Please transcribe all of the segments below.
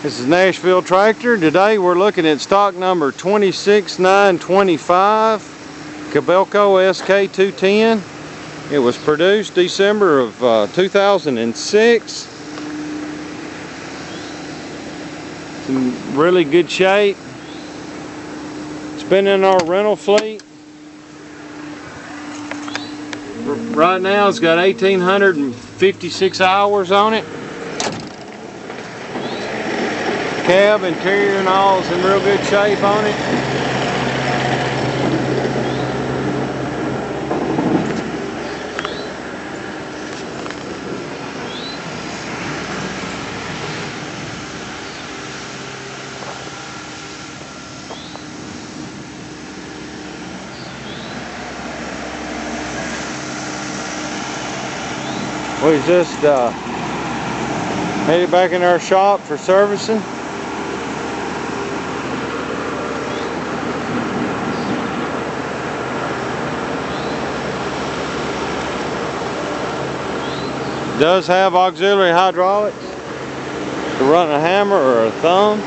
This is Nashville Tractor. Today we're looking at stock number 26925 Kobelco SK210. It was produced December of 2006. It's in really good shape. It's been in our rental fleet. Right now it's got 1,856 hours on it. Cab, interior and all is in real good shape on it. We just headed back in our shop for servicing. Does have auxiliary hydraulics to run a hammer or a thumb.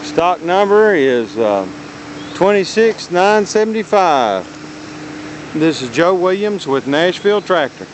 Stock number is 26975. This is Joe Williams with Nashville Tractor.